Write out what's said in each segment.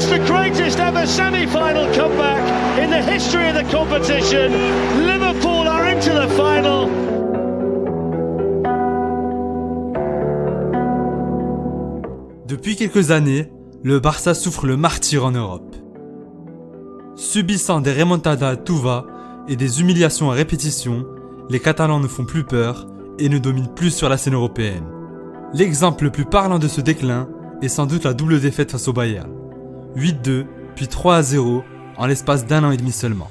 It's the greatest ever semi-final comeback in the history of the competition. Liverpool are into the final. Depuis quelques années, le Barça souffre le martyre en Europe. Subissant des remontadas à tout va et des humiliations à répétition, les Catalans ne font plus peur et ne dominent plus sur la scène européenne. L'exemple le plus parlant de ce déclin est sans doute la double défaite face au Bayern. 8-2, puis 3-0 en l'espace d'un an et demi seulement.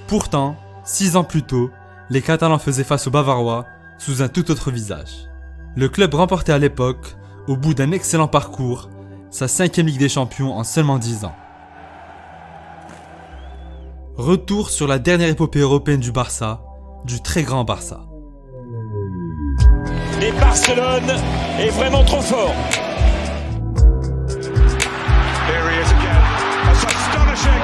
Pourtant, 6 ans plus tôt, les Catalans faisaient face aux Bavarois sous un tout autre visage. Le club remportait à l'époque, au bout d'un excellent parcours, sa 5e Ligue des Champions en seulement 10 ans. Retour sur la dernière épopée européenne du Barça, du très grand Barça. Et Barcelone est vraiment trop fort. Here he is again. That's astonishing.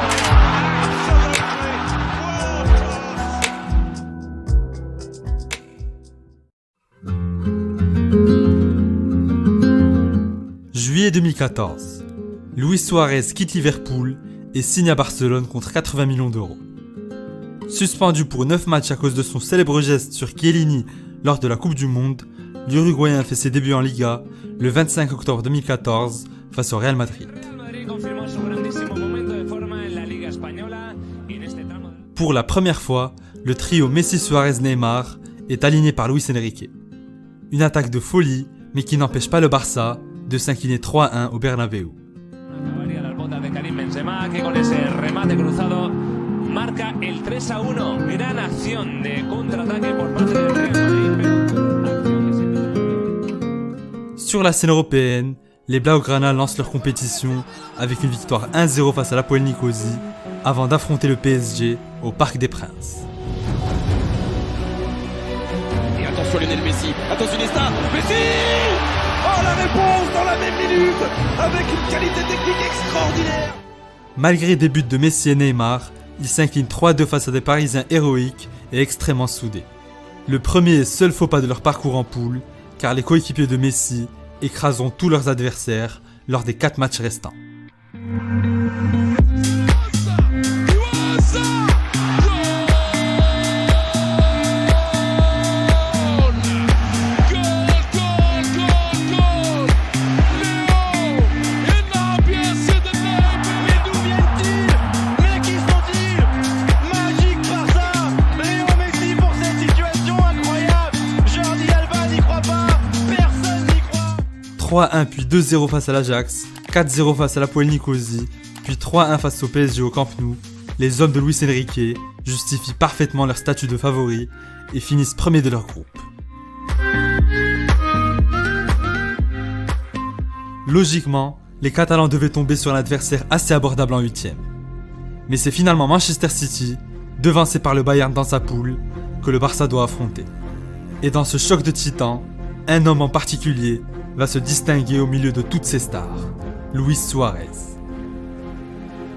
Juillet 2014. Luis Suarez quitte Liverpool et signe à Barcelone contre 80 millions d'euros. Suspendu pour 9 matchs à cause de son célèbre geste sur Chiellini lors de la Coupe du Monde, l'Uruguayen fait ses débuts en Liga le 25 octobre 2014 face au Real Madrid. Pour la première fois, le trio Messi-Suarez-Neymar est aligné par Luis Enrique. Une attaque de folie, mais qui n'empêche pas le Barça de s'incliner 3-1 au Bernabéu. Sur la scène européenne, les Blaugrana lancent leur compétition avec une victoire 1-0 face à l'Hapoel Nicosie avant d'affronter le PSG au Parc des Princes. Et attention Lionel Messi, attention Iniesta, Messi! Oh la réponse dans la même minute, avec une qualité technique extraordinaire! Malgré des buts de Messi et Neymar, ils s'inclinent 3-2 face à des Parisiens héroïques et extrêmement soudés. Le premier et seul faux pas de leur parcours en poule, car les coéquipiers de Messi écraseront tous leurs adversaires lors des 4 matchs restants. « 3-1 puis 2-0 face à l'Ajax, 4-0 face à l'Hapoel Nicosie, puis 3-1 face au PSG au Camp Nou, les hommes de Luis Enrique justifient parfaitement leur statut de favoris et finissent premiers de leur groupe. Logiquement, les Catalans devaient tomber sur un adversaire assez abordable en 8e. Mais c'est finalement Manchester City, devancé par le Bayern dans sa poule, que le Barça doit affronter. Et dans ce choc de titans, un homme en particulier va se distinguer au milieu de toutes ces stars, Luis Suarez.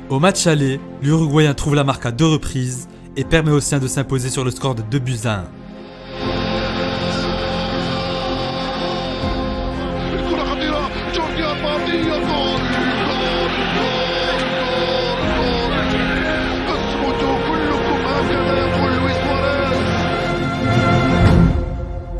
Au match aller, l'Uruguayen trouve la marque à 2 reprises et permet aux siens de s'imposer sur le score de 2-1.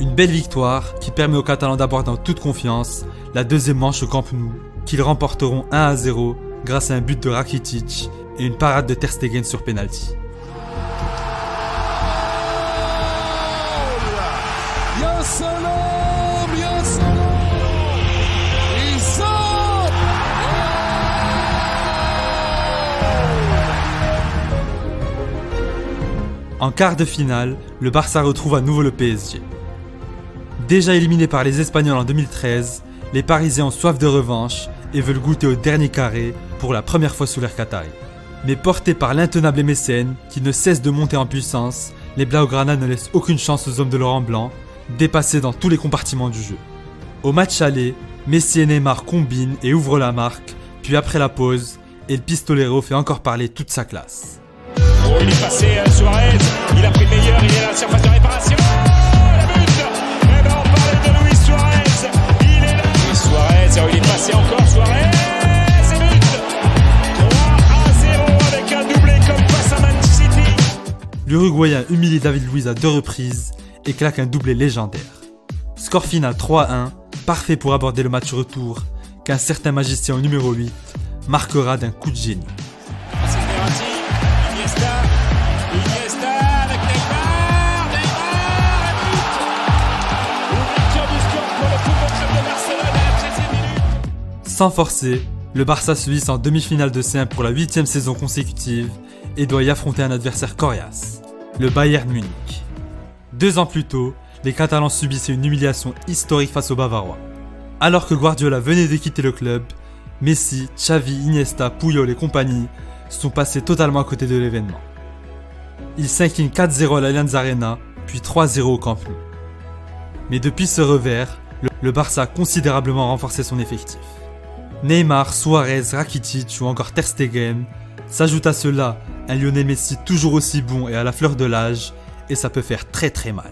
Une belle victoire qui permet aux Catalans d'aborder en toute confiance la deuxième manche au Camp Nou, qu'ils remporteront 1-0 grâce à un but de Rakitic et une parade de Ter Stegen sur penalty. En quart de finale, le Barça retrouve à nouveau le PSG. Déjà éliminés par les Espagnols en 2013, les Parisiens ont soif de revanche et veulent goûter au dernier carré pour la première fois sous l'ère qatari. Mais portés par l'intenable mécène qui ne cesse de monter en puissance, les Blaugrana ne laissent aucune chance aux hommes de Laurent Blanc, dépassés dans tous les compartiments du jeu. Au match aller, Messi et Neymar combinent et ouvrent la marque, puis après la pause, El Pistolero fait encore parler toute sa classe. Oh, il est passé Suarez, il a pris le meilleur, il est à la surface de réparation. Suarez, il est passé encore, Suarez, c'est but. l'Uruguayen humilie David Luiz à 2 reprises et claque un doublé légendaire. Score final 3-1, parfait pour aborder le match retour qu'un certain magicien au numéro 8 marquera d'un coup de génie. C'est Verratti, Iniesta avec Neymar, et but. Ouverture du score pour le Football Club de Barcelone à la 13e minute. Sans forcer, le Barça se hisse en demi-finale de C1 pour la 8e saison consécutive et doit y affronter un adversaire coriace, le Bayern Munich. 2 ans plus tôt, les Catalans subissaient une humiliation historique face aux Bavarois. Alors que Guardiola venait de quitter le club, Messi, Xavi, Iniesta, Puyol et compagnie sont passés totalement à côté de l'événement. Ils s'inclinent 4-0 à l'Allianz Arena, puis 3-0 au Camp Nou. Mais depuis ce revers, le Barça a considérablement renforcé son effectif. Neymar, Suarez, Rakitic ou encore Ter Stegen s'ajoute à cela un Lionel Messi toujours aussi bon et à la fleur de l'âge, et ça peut faire très très mal.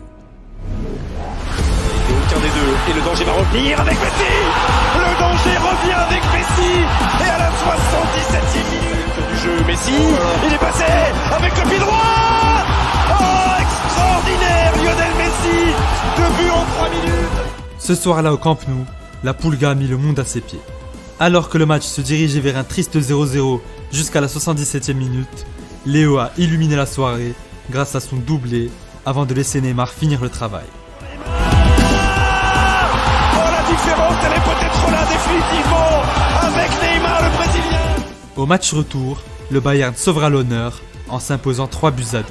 Et aucun des deux. Et le danger va revenir avec Messi. Le danger revient avec Messi. Et à la 77e minute du jeu, Messi, il est passé avec le pied droit. Oh, extraordinaire, Lionel Messi. 2 buts en 3 minutes. Ce soir-là au Camp Nou, la Pulga a mis le monde à ses pieds. Alors que le match se dirigeait vers un triste 0-0 jusqu'à la 77e minute, Léo a illuminé la soirée grâce à son doublé avant de laisser Neymar finir le travail. La différence, elle est peut-être là définitivement avec Neymar, le Brésilien. Au match retour, le Bayern sauvera l'honneur en s'imposant 3-2.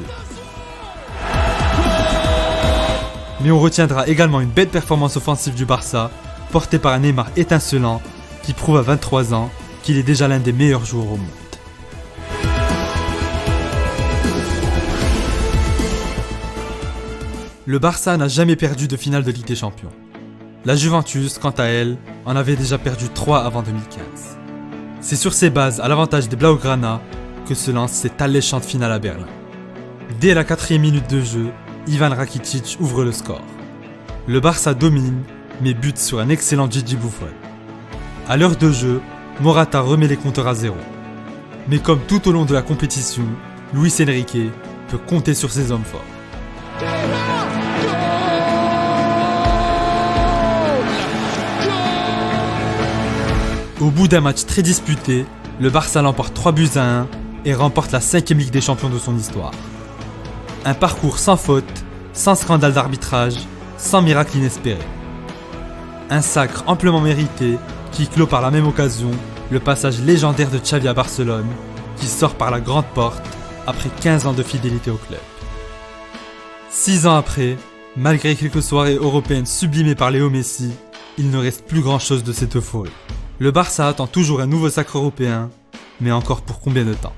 Mais on retiendra également une belle performance offensive du Barça, portée par un Neymar étincelant qui prouve à 23 ans qu'il est déjà l'un des meilleurs joueurs au monde. Le Barça n'a jamais perdu de finale de Ligue des Champions. La Juventus, quant à elle, en avait déjà perdu 3 avant 2015. C'est sur ces bases, à l'avantage des Blaugrana, que se lance cette alléchante finale à Berlin. Dès la 4e minute de jeu, Ivan Rakitic ouvre le score. Le Barça domine, mais bute sur un excellent Gigi Buffon. À l'heure de jeu, Morata remet les compteurs à 0. Mais comme tout au long de la compétition, Luis Enrique peut compter sur ses hommes forts. Au bout d'un match très disputé, le Barça l'emporte 3-1 et remporte la 5e Ligue des Champions de son histoire. Un parcours sans faute, sans scandale d'arbitrage, sans miracle inespéré. Un sacre amplement mérité qui clôt par la même occasion le passage légendaire de Xavi à Barcelone, qui sort par la grande porte après 15 ans de fidélité au club. 6 ans après, malgré quelques soirées européennes sublimées par Léo Messi, il ne reste plus grand chose de cette euphorie. Le Barça attend toujours un nouveau sacre européen, mais encore pour combien de temps ?